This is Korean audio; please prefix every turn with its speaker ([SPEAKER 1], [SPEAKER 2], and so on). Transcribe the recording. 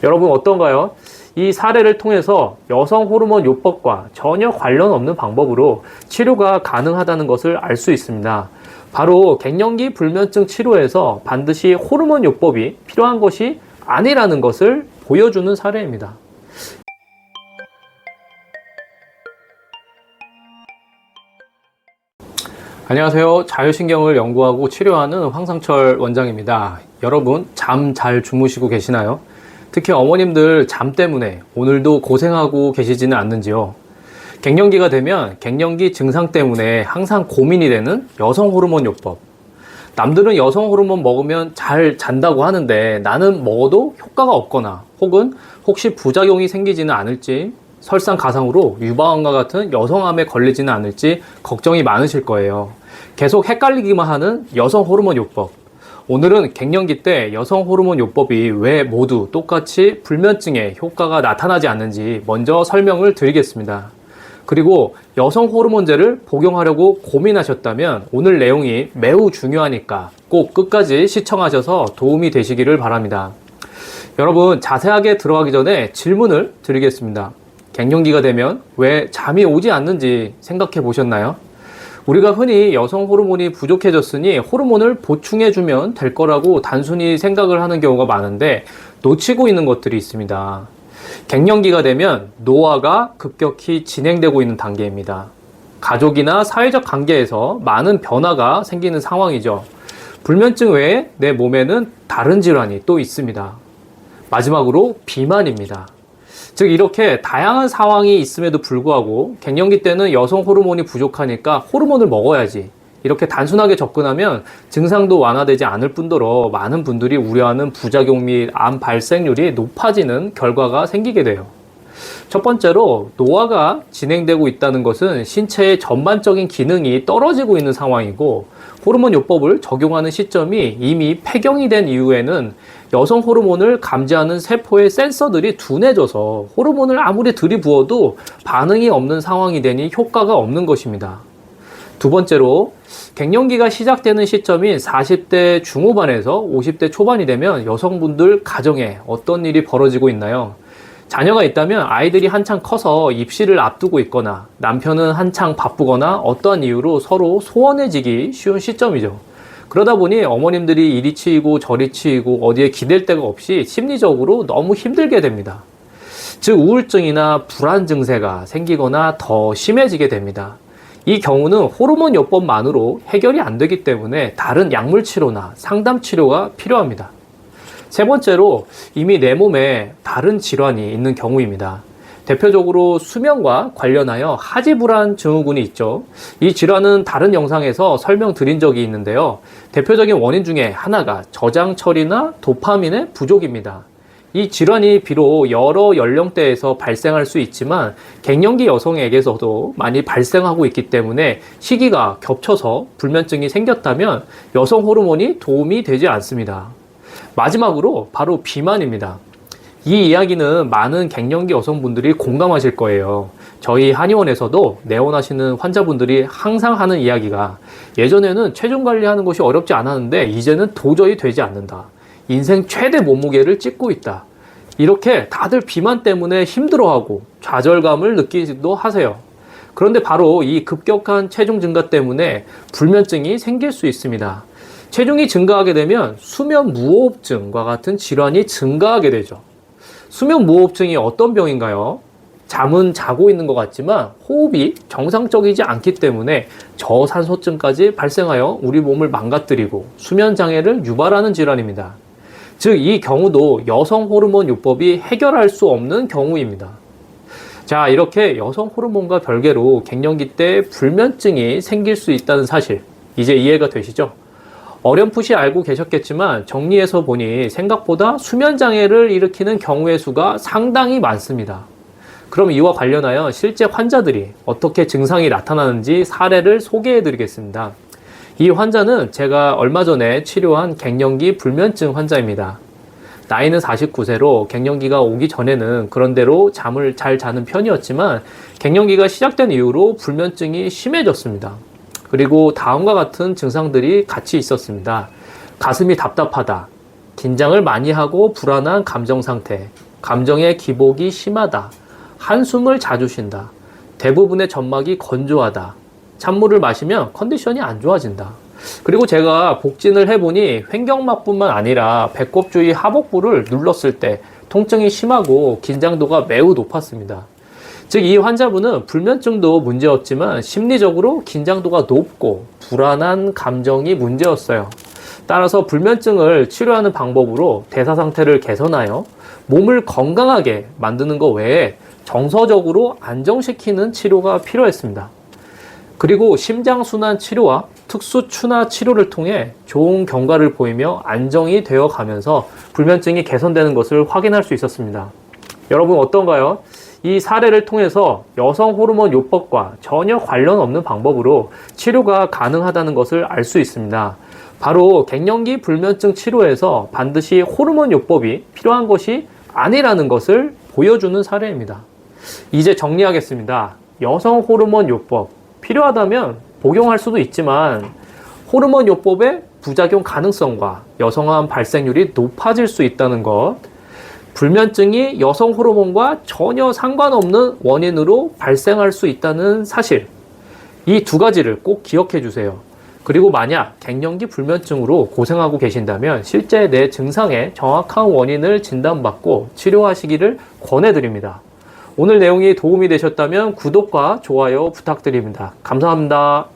[SPEAKER 1] 여러분 어떤가요? 이 사례를 통해서 여성 호르몬 요법과 전혀 관련 없는 방법으로 치료가 가능하다는 것을 알 수 있습니다. 바로 갱년기 불면증 치료에서 반드시 호르몬 요법이 필요한 것이 아니라는 것을 보여주는 사례입니다. 안녕하세요. 자율신경을 연구하고 치료하는 황상철 원장입니다. 여러분 잠 잘 주무시고 계시나요? 특히 어머님들 잠 때문에 오늘도 고생하고 계시지는 않는지요? 갱년기가 되면 갱년기 증상 때문에 항상 고민이 되는 여성 호르몬 요법. 남들은 여성 호르몬 먹으면 잘 잔다고 하는데 나는 먹어도 효과가 없거나 혹은 혹시 부작용이 생기지는 않을지, 설상가상으로 유방암과 같은 여성암에 걸리지는 않을지 걱정이 많으실 거예요. 계속 헷갈리기만 하는 여성 호르몬 요법. 오늘은 갱년기 때 여성 호르몬 요법이 왜 모두 똑같이 불면증에 효과가 나타나지 않는지 먼저 설명을 드리겠습니다. 그리고 여성 호르몬제를 복용하려고 고민하셨다면 오늘 내용이 매우 중요하니까 꼭 끝까지 시청하셔서 도움이 되시기를 바랍니다. 여러분 자세하게 들어가기 전에 질문을 드리겠습니다. 갱년기가 되면 왜 잠이 오지 않는지 생각해 보셨나요? 우리가 흔히 여성 호르몬이 부족해졌으니 호르몬을 보충해주면 될 거라고 단순히 생각을 하는 경우가 많은데 놓치고 있는 것들이 있습니다. 갱년기가 되면 노화가 급격히 진행되고 있는 단계입니다. 가족이나 사회적 관계에서 많은 변화가 생기는 상황이죠. 불면증 외에 내 몸에는 다른 질환이 또 있습니다. 마지막으로 비만입니다. 즉 이렇게 다양한 상황이 있음에도 불구하고 갱년기 때는 여성 호르몬이 부족하니까 호르몬을 먹어야지 이렇게 단순하게 접근하면 증상도 완화되지 않을 뿐더러 많은 분들이 우려하는 부작용 및 암 발생률이 높아지는 결과가 생기게 돼요. 첫 번째로 노화가 진행되고 있다는 것은 신체의 전반적인 기능이 떨어지고 있는 상황이고 호르몬 요법을 적용하는 시점이 이미 폐경이 된 이후에는 여성 호르몬을 감지하는 세포의 센서들이 둔해져서 호르몬을 아무리 들이부어도 반응이 없는 상황이 되니 효과가 없는 것입니다. 두 번째로 갱년기가 시작되는 시점인 40대 중후반에서 50대 초반이 되면 여성분들 가정에 어떤 일이 벌어지고 있나요? 자녀가 있다면 아이들이 한창 커서 입시를 앞두고 있거나 남편은 한창 바쁘거나 어떠한 이유로 서로 소원해지기 쉬운 시점이죠. 그러다 보니 어머님들이 이리 치이고 저리 치이고 어디에 기댈 데가 없이 심리적으로 너무 힘들게 됩니다. 즉 우울증이나 불안 증세가 생기거나 더 심해지게 됩니다. 이 경우는 호르몬 요법만으로 해결이 안 되기 때문에 다른 약물 치료나 상담 치료가 필요합니다. 세 번째로 이미 내 몸에 다른 질환이 있는 경우입니다. 대표적으로 수면과 관련하여 하지불안 증후군이 있죠. 이 질환은 다른 영상에서 설명드린 적이 있는데요. 대표적인 원인 중에 하나가 저장 처리나 도파민의 부족입니다. 이 질환이 비록 여러 연령대에서 발생할 수 있지만 갱년기 여성에게서도 많이 발생하고 있기 때문에 시기가 겹쳐서 불면증이 생겼다면 여성 호르몬이 도움이 되지 않습니다. 마지막으로 바로 비만입니다. 이 이야기는 많은 갱년기 여성분들이 공감하실 거예요. 저희 한의원에서도 내원하시는 환자분들이 항상 하는 이야기가 예전에는 체중 관리하는 것이 어렵지 않았는데 이제는 도저히 되지 않는다. 인생 최대 몸무게를 찍고 있다. 이렇게 다들 비만 때문에 힘들어하고 좌절감을 느끼기도 하세요. 그런데 바로 이 급격한 체중 증가 때문에 불면증이 생길 수 있습니다. 체중이 증가하게 되면 수면 무호흡증과 같은 질환이 증가하게 되죠. 수면 무호흡증이 어떤 병인가요? 잠은 자고 있는 것 같지만 호흡이 정상적이지 않기 때문에 저산소증까지 발생하여 우리 몸을 망가뜨리고 수면 장애를 유발하는 질환입니다. 즉 이 경우도 여성 호르몬 요법이 해결할 수 없는 경우입니다. 자, 이렇게 여성 호르몬과 별개로 갱년기 때 불면증이 생길 수 있다는 사실 이제 이해가 되시죠? 어렴풋이 알고 계셨겠지만 정리해서 보니 생각보다 수면 장애를 일으키는 경우의 수가 상당히 많습니다. 그럼 이와 관련하여 실제 환자들이 어떻게 증상이 나타나는지 사례를 소개해 드리겠습니다. 이 환자는 제가 얼마 전에 치료한 갱년기 불면증 환자입니다. 나이는 49세로 갱년기가 오기 전에는 그런대로 잠을 잘 자는 편이었지만 갱년기가 시작된 이후로 불면증이 심해졌습니다. 그리고 다음과 같은 증상들이 같이 있었습니다. 가슴이 답답하다, 긴장을 많이 하고 불안한 감정 상태, 감정의 기복이 심하다, 한숨을 자주 쉰다, 대부분의 점막이 건조하다, 찬물을 마시면 컨디션이 안 좋아진다. 그리고 제가 복진을 해보니 횡격막뿐만 아니라 배꼽 주위 하복부를 눌렀을 때 통증이 심하고 긴장도가 매우 높았습니다. 즉, 이 환자분은 불면증도 문제였지만 심리적으로 긴장도가 높고 불안한 감정이 문제였어요. 따라서 불면증을 치료하는 방법으로 대사 상태를 개선하여 몸을 건강하게 만드는 것 외에 정서적으로 안정시키는 치료가 필요했습니다. 그리고 심장순환 치료와 특수 추나 치료를 통해 좋은 경과를 보이며 안정이 되어 가면서 불면증이 개선되는 것을 확인할 수 있었습니다. 여러분 어떤가요? 이 사례를 통해서 여성 호르몬 요법과 전혀 관련 없는 방법으로 치료가 가능하다는 것을 알 수 있습니다. 바로 갱년기 불면증 치료에서 반드시 호르몬 요법이 필요한 것이 아니라는 것을 보여주는 사례입니다. 이제 정리하겠습니다. 여성 호르몬 요법 필요하다면 복용할 수도 있지만 호르몬 요법의 부작용 가능성과 여성암 발생률이 높아질 수 있다는 것, 불면증이 여성 호르몬과 전혀 상관없는 원인으로 발생할 수 있다는 사실, 이 두 가지를 꼭 기억해 주세요. 그리고 만약 갱년기 불면증으로 고생하고 계신다면 실제 내 증상의 정확한 원인을 진단받고 치료하시기를 권해드립니다. 오늘 내용이 도움이 되셨다면 구독과 좋아요 부탁드립니다. 감사합니다.